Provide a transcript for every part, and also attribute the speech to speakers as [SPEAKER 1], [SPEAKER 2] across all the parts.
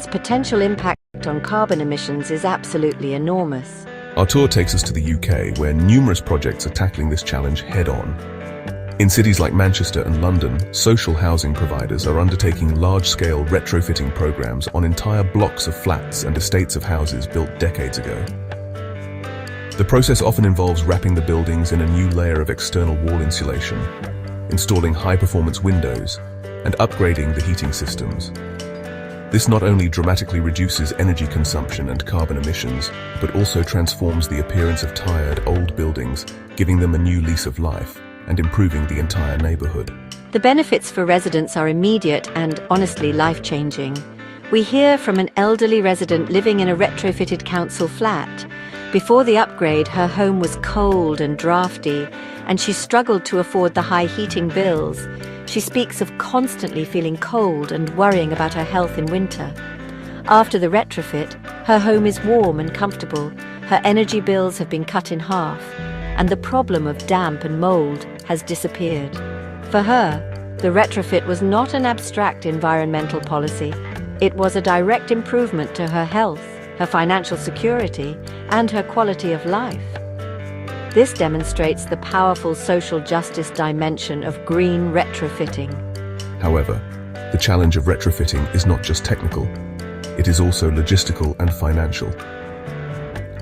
[SPEAKER 1] its potential impact on carbon emissions is absolutely enormous.
[SPEAKER 2] Our tour takes us to the UK, where numerous projects are tackling this challenge head-on. In cities like Manchester and London, social housing providers are undertaking large-scale retrofitting programs on entire blocks of flats and estates of houses built decades ago. The process often involves wrapping the buildings in a new layer of external wall insulation, installing high-performance windows, and upgrading the heating systems. This not only dramatically reduces energy consumption and carbon emissions, but also transforms the appearance of tired, old buildings, giving them a new lease of life and improving the entire neighborhood.
[SPEAKER 1] The benefits for residents are immediate and, honestly, life-changing. We hear from an elderly resident living in a retrofitted council flat. Before the upgrade, her home was cold and drafty, and she struggled to afford the high heating bills. She speaks of constantly feeling cold and worrying about her health in winter. After the retrofit, her home is warm and comfortable, her energy bills have been cut in half, and the problem of damp and mold has disappeared. For her, the retrofit was not an abstract environmental policy. It was a direct improvement to her health, her financial security, and her quality of life. This demonstrates the powerful social justice dimension of green retrofitting.
[SPEAKER 2] However, the challenge of retrofitting is not just technical, it is also logistical and financial.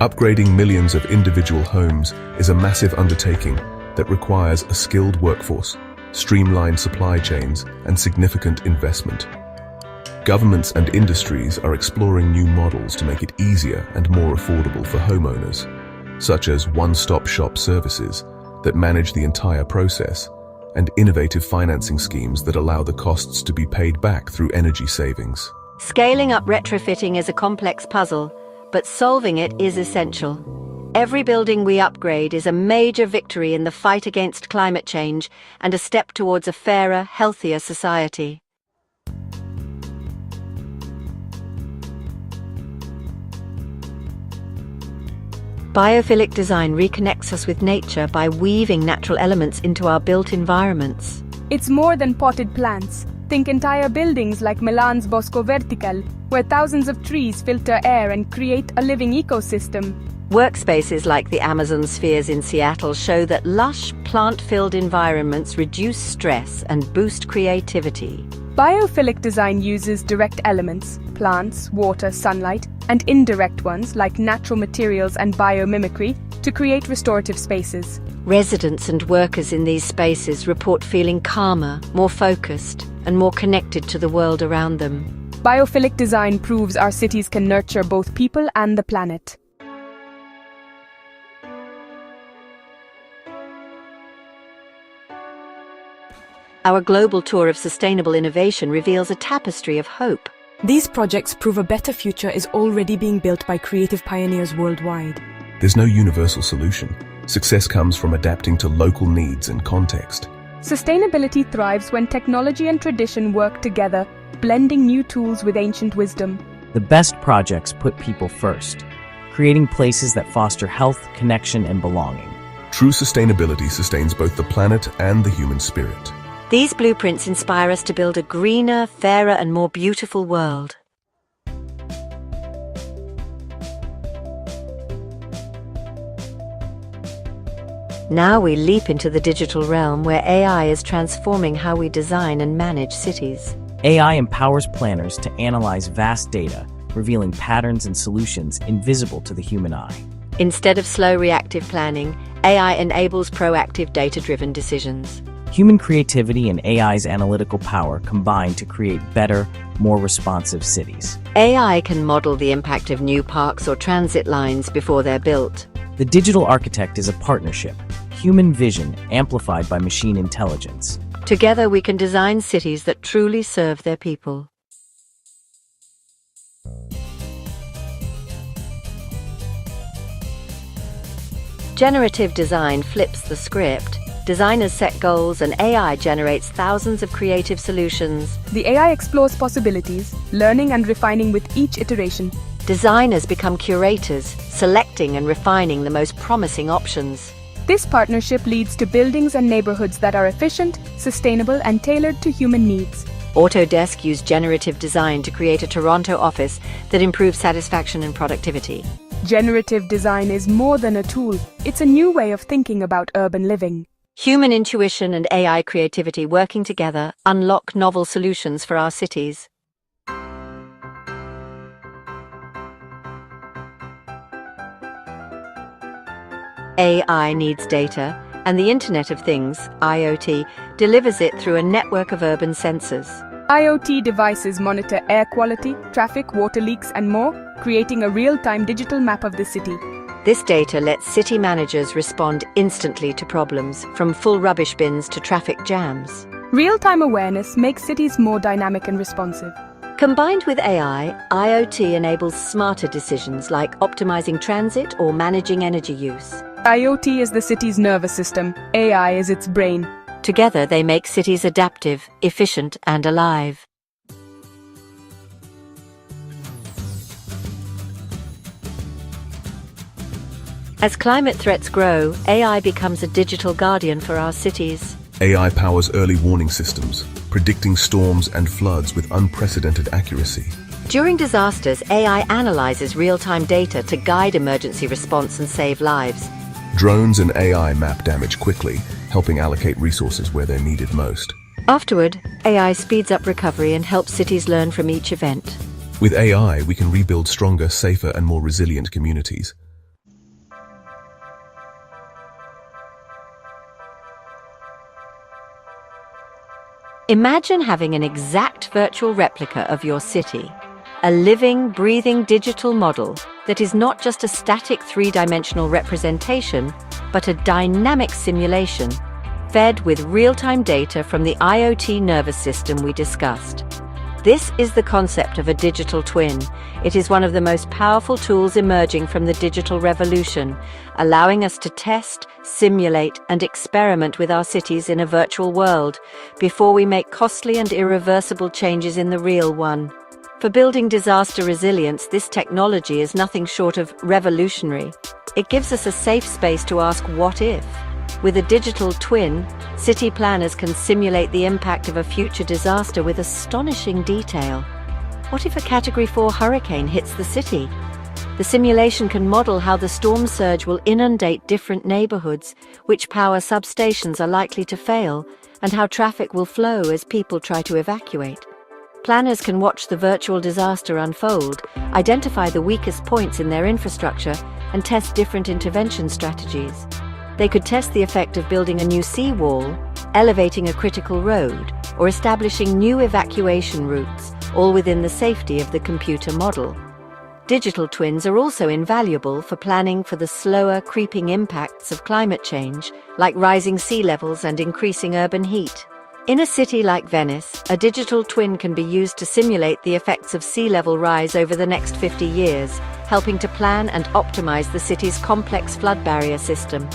[SPEAKER 2] Upgrading millions of individual homes is a massive undertaking that requires a skilled workforce, streamlined supply chains, and significant investment. Governments and industries are exploring new models to make it easier and more affordable for homeowners, such as one-stop shop services that manage the entire process, and innovative financing schemes that allow the costs to be paid back through energy savings.
[SPEAKER 1] Scaling up retrofitting is a complex puzzle, but solving it is essential. Every building we upgrade is a major victory in the fight against climate change and a step towards a fairer, healthier society. Biophilic design reconnects us with nature by weaving natural elements into our built environments.
[SPEAKER 3] It's more than potted plants. Think entire buildings like Milan's Bosco Vertical, where thousands of trees filter air and create a living ecosystem.
[SPEAKER 1] Workspaces like the Amazon spheres in Seattle show that lush, plant-filled environments reduce stress and boost creativity.
[SPEAKER 3] Biophilic design uses direct elements, plants, water, sunlight, and indirect ones like natural materials and biomimicry to create restorative spaces.
[SPEAKER 1] Residents and workers in these spaces report feeling calmer, more focused, and more connected to the world around them.
[SPEAKER 3] Biophilic design proves our cities can nurture both people and the planet.
[SPEAKER 1] Our global tour of sustainable innovation reveals a tapestry of hope.
[SPEAKER 4] These projects prove a better future is already being built by creative pioneers worldwide.
[SPEAKER 2] There's no universal solution. Success comes from adapting to local needs and context.
[SPEAKER 3] Sustainability thrives when technology and tradition work together, blending new tools with ancient wisdom.
[SPEAKER 5] The best projects put people first, creating places that foster health, connection, and belonging.
[SPEAKER 2] True sustainability sustains both the planet and the human spirit.
[SPEAKER 1] These blueprints inspire us to build a greener, fairer, and more beautiful world. Now we leap into the digital realm where AI is transforming how we design and manage cities.
[SPEAKER 5] AI empowers planners to analyze vast data, revealing patterns and solutions invisible to the human eye.
[SPEAKER 1] Instead of slow reactive planning, AI enables proactive data-driven decisions.
[SPEAKER 5] Human creativity and AI's analytical power combine to create better, more responsive cities.
[SPEAKER 1] AI can model the impact of new parks or transit lines before they're built.
[SPEAKER 5] The digital architect is a partnership, human vision amplified by machine intelligence.
[SPEAKER 1] Together we can design cities that truly serve their people. Generative design flips the script. Designers set goals and AI generates thousands of creative solutions.
[SPEAKER 3] The AI explores possibilities, learning and refining with each iteration.
[SPEAKER 1] Designers become curators, selecting and refining the most promising options.
[SPEAKER 3] This partnership leads to buildings and neighborhoods that are efficient, sustainable, and tailored to human needs.
[SPEAKER 1] Autodesk used generative design to create a Toronto office that improves satisfaction and productivity.
[SPEAKER 3] Generative design is more than a tool, it's a new way of thinking about urban living.
[SPEAKER 1] Human intuition and AI creativity working together unlock novel solutions for our cities. AI needs data, and the Internet of Things, IoT, delivers it through a network of urban sensors.
[SPEAKER 3] IoT devices monitor air quality, traffic, water leaks, and more, creating a real-time digital map of the city.
[SPEAKER 1] This data lets city managers respond instantly to problems, from full rubbish bins to traffic jams.
[SPEAKER 3] Real-time awareness makes cities more dynamic and responsive.
[SPEAKER 1] Combined with AI, IoT enables smarter decisions like optimizing transit or managing energy use.
[SPEAKER 3] IoT is the city's nervous system. AI is its brain.
[SPEAKER 1] Together, they make cities adaptive, efficient, and alive. As climate threats grow, AI becomes a digital guardian for our cities.
[SPEAKER 2] AI powers early warning systems, predicting storms and floods with unprecedented accuracy.
[SPEAKER 1] During disasters, AI analyzes real-time data to guide emergency response and save lives.
[SPEAKER 2] Drones and AI map damage quickly, helping allocate resources where they're needed most.
[SPEAKER 1] Afterward, AI speeds up recovery and helps cities learn from each event.
[SPEAKER 2] With AI, we can rebuild stronger, safer, and more resilient communities.
[SPEAKER 1] Imagine having an exact virtual replica of your city, a living, breathing digital model that is not just a static three-dimensional representation, but a dynamic simulation, fed with real-time data from the IoT nervous system we discussed. This is the concept of a digital twin. It is one of the most powerful tools emerging from the digital revolution, allowing us to test, simulate, and experiment with our cities in a virtual world before we make costly and irreversible changes in the real one. For building disaster resilience, this technology is nothing short of revolutionary. It gives us a safe space to ask what if. With a digital twin, city planners can simulate the impact of a future disaster with astonishing detail. What if a Category 4 hurricane hits the city? The simulation can model how the storm surge will inundate different neighborhoods, which power substations are likely to fail, and how traffic will flow as people try to evacuate. Planners can watch the virtual disaster unfold, identify the weakest points in their infrastructure, and test different intervention strategies. They could test the effect of building a new seawall, elevating a critical road, or establishing new evacuation routes, all within the safety of the computer model. Digital twins are also invaluable for planning for the slower, creeping impacts of climate change, like rising sea levels and increasing urban heat. In a city like Venice, a digital twin can be used to simulate the effects of sea level rise over the next 50 years, helping to plan and optimize the city's complex flood barrier system.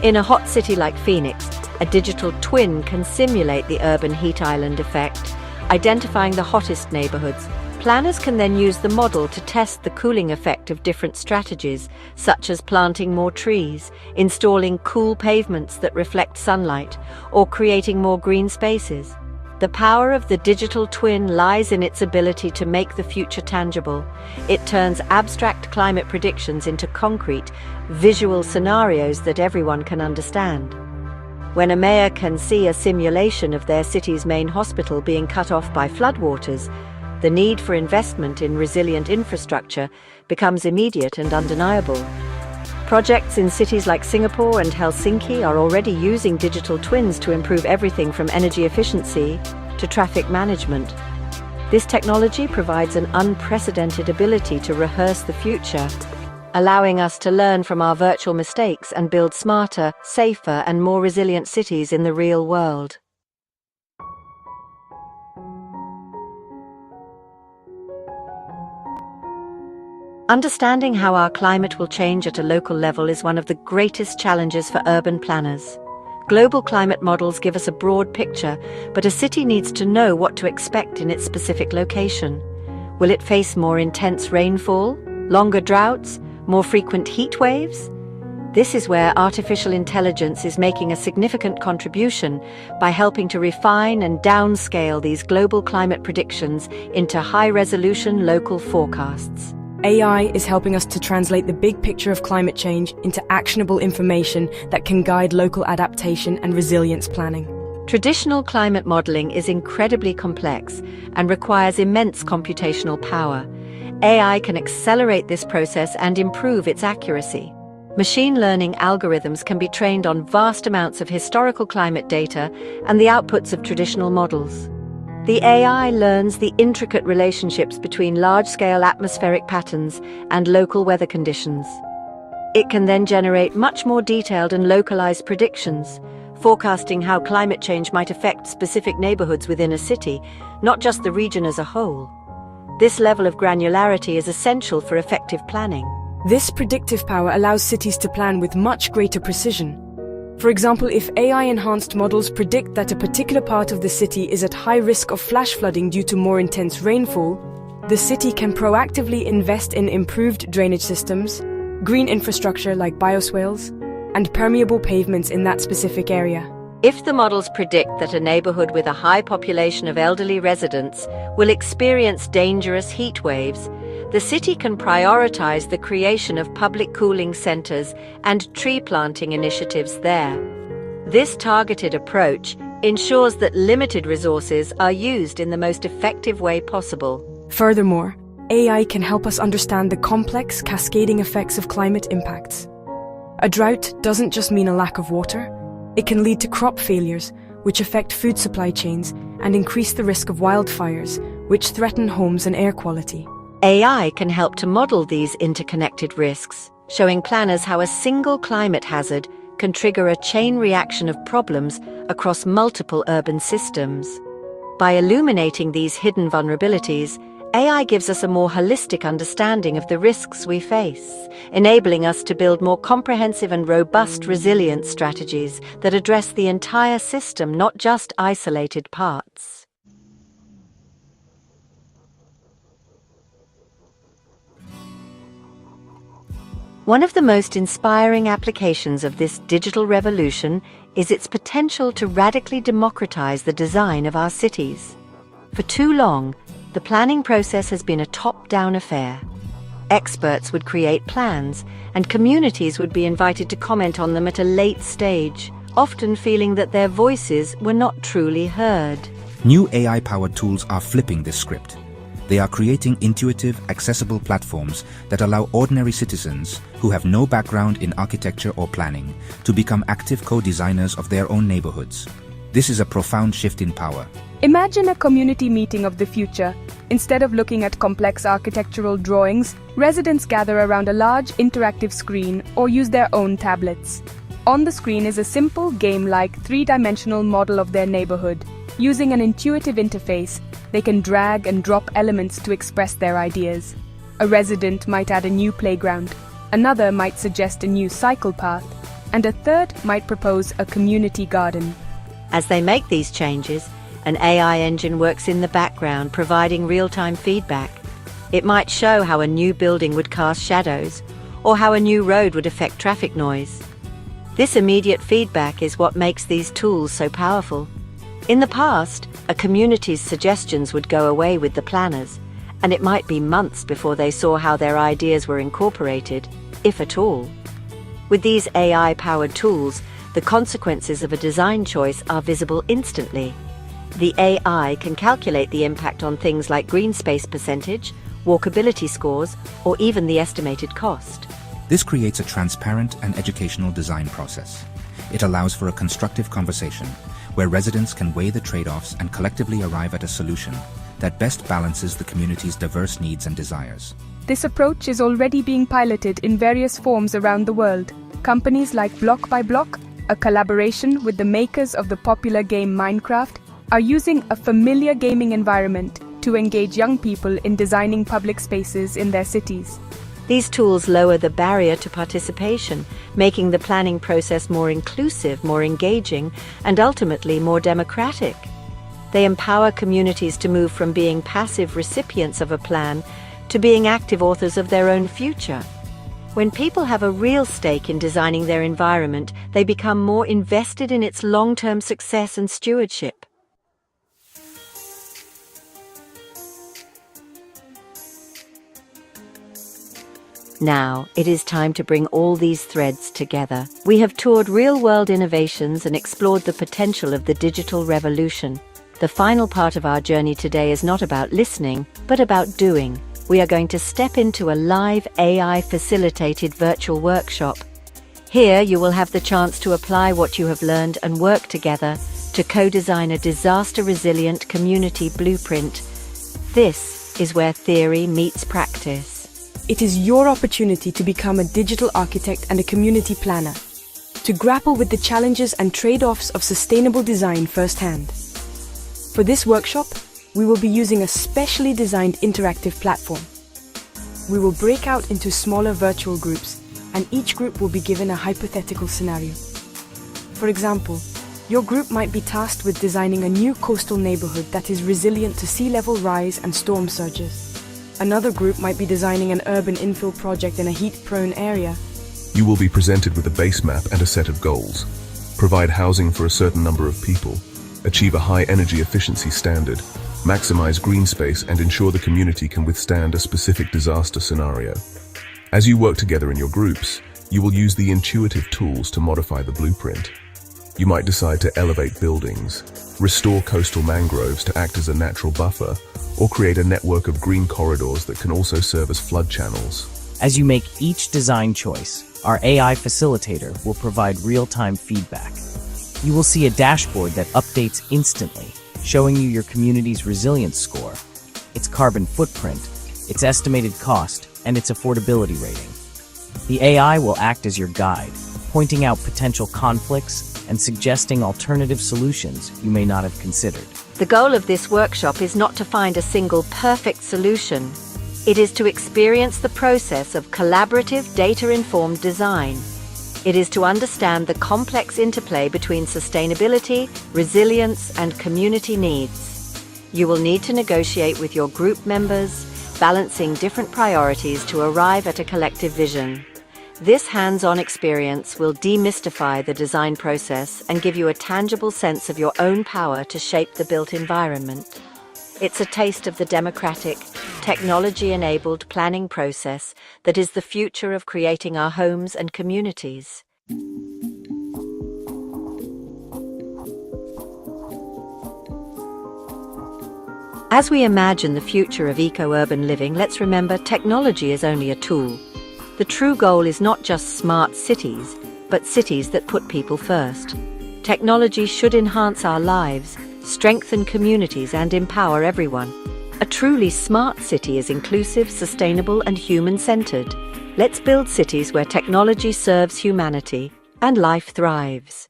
[SPEAKER 1] In a hot city like Phoenix, a digital twin can simulate the urban heat island effect, identifying the hottest neighborhoods. Planners can then use the model to test the cooling effect of different strategies, such as planting more trees, installing cool pavements that reflect sunlight, or creating more green spaces. The power of the digital twin lies in its ability to make the future tangible. It turns abstract climate predictions into concrete, visual scenarios that everyone can understand. When a mayor can see a simulation of their city's main hospital being cut off by floodwaters, the need for investment in resilient infrastructure becomes immediate and undeniable. Projects in cities like Singapore and Helsinki are already using digital twins to improve everything from energy efficiency to traffic management. This technology provides an unprecedented ability to rehearse the future, allowing us to learn from our virtual mistakes and build smarter, safer, and more resilient cities in the real world. Understanding how our climate will change at a local level is one of the greatest challenges for urban planners. Global climate models give us a broad picture, but a city needs to know what to expect in its specific location. Will it face more intense rainfall, longer droughts, more frequent heat waves? This is where artificial intelligence is making a significant contribution by helping to refine and downscale these global climate predictions into high-resolution local forecasts.
[SPEAKER 4] AI is helping us to translate the big picture of climate change into actionable information that can guide local adaptation and resilience planning.
[SPEAKER 1] Traditional climate modeling is incredibly complex and requires immense computational power. AI can accelerate this process and improve its accuracy. Machine learning algorithms can be trained on vast amounts of historical climate data and the outputs of traditional models. The AI learns the intricate relationships between large-scale atmospheric patterns and local weather conditions. It can then generate much more detailed and localized predictions, forecasting how climate change might affect specific neighborhoods within a city, not just the region as a whole. This level of granularity is essential for effective planning.
[SPEAKER 4] This predictive power allows cities to plan with much greater precision. For example, if AI-enhanced models predict that a particular part of the city is at high risk of flash flooding due to more intense rainfall, the city can proactively invest in improved drainage systems, green infrastructure like bioswales, and permeable pavements in that specific area.
[SPEAKER 1] If the models predict that a neighborhood with a high population of elderly residents will experience dangerous heat waves, the city can prioritize the creation of public cooling centers and tree planting initiatives there. This targeted approach ensures that limited resources are used in the most effective way possible.
[SPEAKER 4] Furthermore, AI can help us understand the complex, cascading effects of climate impacts. A drought doesn't just mean a lack of water. It can lead to crop failures, which affect food supply chains and increase the risk of wildfires, which threaten homes and air quality.
[SPEAKER 1] AI can help to model these interconnected risks, showing planners how a single climate hazard can trigger a chain reaction of problems across multiple urban systems. By illuminating these hidden vulnerabilities, AI gives us a more holistic understanding of the risks we face, enabling us to build more comprehensive and robust resilience strategies that address the entire system, not just isolated parts. One of the most inspiring applications of this digital revolution is its potential to radically democratize the design of our cities. For too long, the planning process has been a top-down affair. Experts would create plans, and communities would be invited to comment on them at a late stage, often feeling that their voices were not truly heard.
[SPEAKER 6] New AI-powered tools are flipping this script. They are creating intuitive, accessible platforms that allow ordinary citizens who have no background in architecture or planning to become active co-designers of their own neighborhoods. This is a profound shift in power.
[SPEAKER 3] Imagine a community meeting of the future. Instead of looking at complex architectural drawings, residents gather around a large interactive screen or use their own tablets. On the screen is a simple game-like three-dimensional model of their neighborhood. Using an intuitive interface, they can drag and drop elements to express their ideas. A resident might add a new playground, another might suggest a new cycle path, and a third might propose a community garden.
[SPEAKER 1] As they make these changes, an AI engine works in the background, providing real-time feedback. It might show how a new building would cast shadows, or how a new road would affect traffic noise. This immediate feedback is what makes these tools so powerful. In the past, a community's suggestions would go away with the planners, and it might be months before they saw how their ideas were incorporated, if at all. With these AI-powered tools, the consequences of a design choice are visible instantly. The AI can calculate the impact on things like green space percentage, walkability scores, or even the estimated cost.
[SPEAKER 6] This creates a transparent and educational design process. It allows for a constructive conversation, where residents can weigh the trade-offs and collectively arrive at a solution that best balances the community's diverse needs and desires.
[SPEAKER 3] This approach is already being piloted in various forms around the world. Companies like Block by Block, a collaboration with the makers of the popular game Minecraft, are using a familiar gaming environment to engage young people in designing public spaces in their cities.
[SPEAKER 1] These tools lower the barrier to participation, making the planning process more inclusive, more engaging, and ultimately more democratic. They empower communities to move from being passive recipients of a plan to being active authors of their own future. When people have a real stake in designing their environment, they become more invested in its long-term success and stewardship. Now, it is time to bring all these threads together. We have toured real-world innovations and explored the potential of the digital revolution. The final part of our journey today is not about listening, but about doing. We are going to step into a live AI-facilitated virtual workshop. Here, you will have the chance to apply what you have learned and work together to co-design a disaster-resilient community blueprint. This is where theory meets practice.
[SPEAKER 4] It is your opportunity to become a digital architect and a community planner, to grapple with the challenges and trade-offs of sustainable design firsthand. For this workshop, we will be using a specially designed interactive platform. We will break out into smaller virtual groups, and each group will be given a hypothetical scenario. For example, your group might be tasked with designing a new coastal neighborhood that is resilient to sea level rise and storm surges. Another group might be designing an urban infill project in a heat-prone area.
[SPEAKER 2] You will be presented with a base map and a set of goals. Provide housing for a certain number of people, achieve a high energy efficiency standard, maximize green space, and ensure the community can withstand a specific disaster scenario. As you work together in your groups, you will use the intuitive tools to modify the blueprint. You might decide to elevate buildings, restore coastal mangroves to act as a natural buffer, or create a network of green corridors that can also serve as flood channels.
[SPEAKER 5] As you make each design choice, our AI facilitator will provide real-time feedback. You will see a dashboard that updates instantly, showing you your community's resilience score, its carbon footprint, its estimated cost, and its affordability rating. The AI will act as your guide, pointing out potential conflicts and suggesting alternative solutions you may not have considered.
[SPEAKER 1] The goal of this workshop is not to find a single perfect solution. It is to experience the process of collaborative, data-informed design. It is to understand the complex interplay between sustainability, resilience, and community needs. You will need to negotiate with your group members, balancing different priorities to arrive at a collective vision. This hands-on experience will demystify the design process and give you a tangible sense of your own power to shape the built environment. It's a taste of the democratic, technology-enabled planning process that is the future of creating our homes and communities. As we imagine the future of eco-urban living, let's remember technology is only a tool. The true goal is not just smart cities, but cities that put people first. Technology should enhance our lives, strengthen communities, and empower everyone. A truly smart city is inclusive, sustainable, and human-centered. Let's build cities where technology serves humanity and life thrives.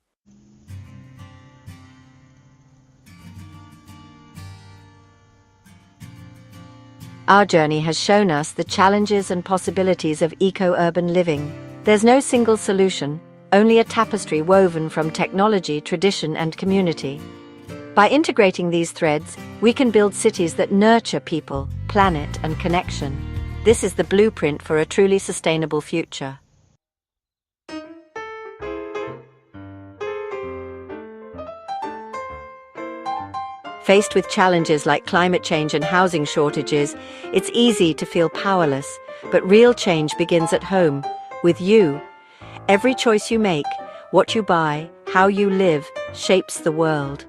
[SPEAKER 1] Our journey has shown us the challenges and possibilities of eco-urban living. There's no single solution, only a tapestry woven from technology, tradition, and community. By integrating these threads, we can build cities that nurture people, planet, and connection. This is the blueprint for a truly sustainable future. Faced with challenges like climate change and housing shortages, it's easy to feel powerless, but real change begins at home, with you. Every choice you make, what you buy, how you live, shapes the world.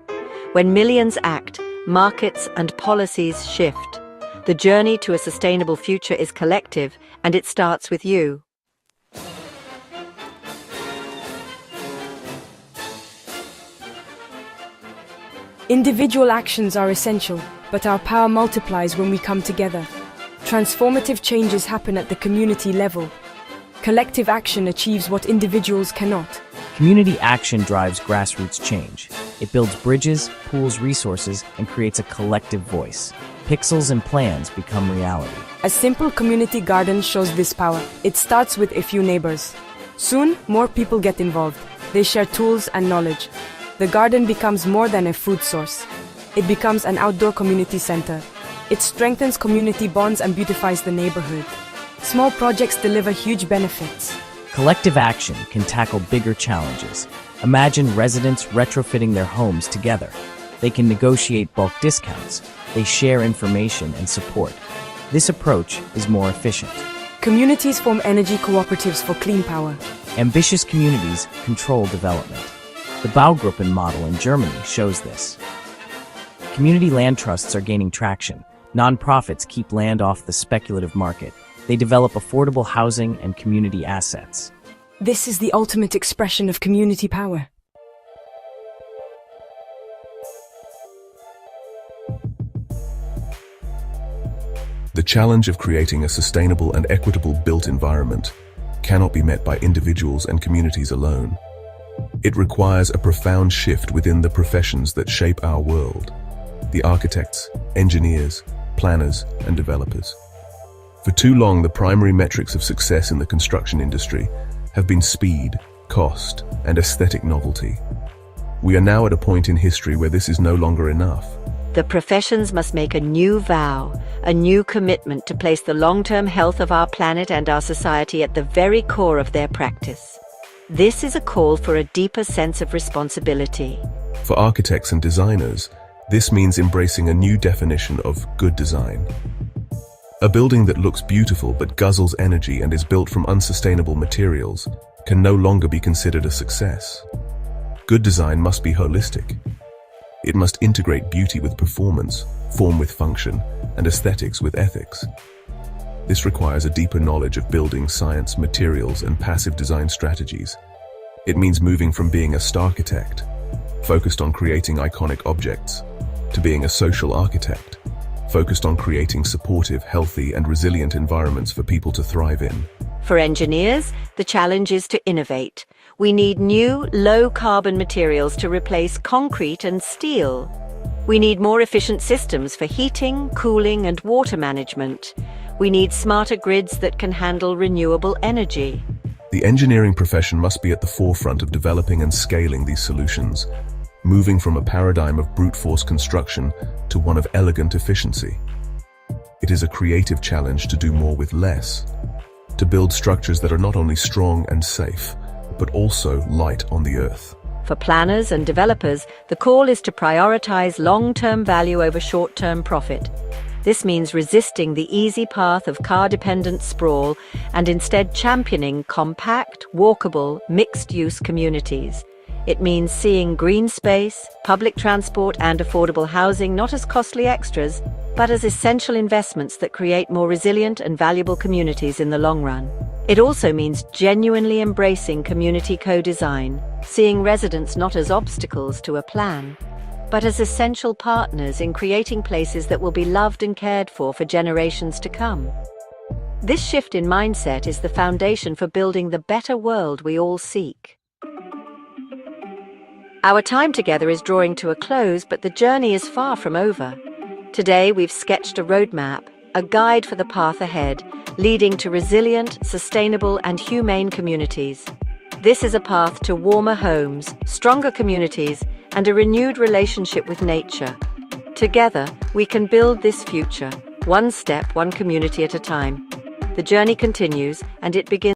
[SPEAKER 1] When millions act, markets and policies shift. The journey to a sustainable future is collective, and it starts with you.
[SPEAKER 4] Individual actions are essential, but our power multiplies when we come together. Transformative changes happen at the community level. Collective action achieves what individuals cannot.
[SPEAKER 5] Community action drives grassroots change. It builds bridges, pools resources, and creates a collective voice. Pixels and plans become reality.
[SPEAKER 4] A simple community garden shows this power. It starts with a few neighbors. Soon, more people get involved. They share tools and knowledge. The garden becomes more than a food source. It becomes an outdoor community center. It strengthens community bonds and beautifies the neighborhood. Small projects deliver huge benefits.
[SPEAKER 5] Collective action can tackle bigger challenges. Imagine residents retrofitting their homes together. They can negotiate bulk discounts. They share information and support. This approach is more efficient.
[SPEAKER 4] Communities form energy cooperatives for clean power.
[SPEAKER 5] Ambitious communities control development. The Baugruppen model in Germany shows this. Community land trusts are gaining traction. Nonprofits keep land off the speculative market. They develop affordable housing and community assets.
[SPEAKER 4] This is the ultimate expression of community power.
[SPEAKER 2] The challenge of creating a sustainable and equitable built environment cannot be met by individuals and communities alone. It requires a profound shift within the professions that shape our world: the architects, engineers, planners, and developers. For too long, the primary metrics of success in the construction industry have been speed, cost, and aesthetic novelty. We are now at a point in history where this is no longer enough.
[SPEAKER 1] The professions must make a new vow, a new commitment to place the long-term health of our planet and our society at the very core of their practice. This is a call for a deeper sense of responsibility.
[SPEAKER 2] For architects and designers, this means embracing a new definition of good design. A building that looks beautiful but guzzles energy and is built from unsustainable materials can no longer be considered a success. Good design must be holistic. It must integrate beauty with performance, form with function, and aesthetics with ethics. This requires a deeper knowledge of building science, materials, and passive design strategies. It means moving from being a starchitect, focused on creating iconic objects, to being a social architect, focused on creating supportive, healthy, and resilient environments for people to thrive in.
[SPEAKER 1] For engineers, the challenge is to innovate. We need new, low-carbon materials to replace concrete and steel. We need more efficient systems for heating, cooling, and water management. We need smarter grids that can handle renewable energy.
[SPEAKER 2] The engineering profession must be at the forefront of developing and scaling these solutions, moving from a paradigm of brute force construction to one of elegant efficiency. It is a creative challenge to do more with less, to build structures that are not only strong and safe, but also light on the earth.
[SPEAKER 1] For planners and developers, the call is to prioritize long-term value over short-term profit. This means resisting the easy path of car-dependent sprawl and instead championing compact, walkable, mixed-use communities. It means seeing green space, public transport, and affordable housing not as costly extras, but as essential investments that create more resilient and valuable communities in the long run. It also means genuinely embracing community co-design, seeing residents not as obstacles to a plan, but as essential partners in creating places that will be loved and cared for generations to come. This shift in mindset is the foundation for building the better world we all seek. Our time together is drawing to a close, but the journey is far from over. Today, we've sketched a roadmap, a guide for the path ahead, leading to resilient, sustainable, and humane communities. This is a path to warmer homes, stronger communities, and a renewed relationship with nature. Together, we can build this future, one step, one community at a time. The journey continues, and it begins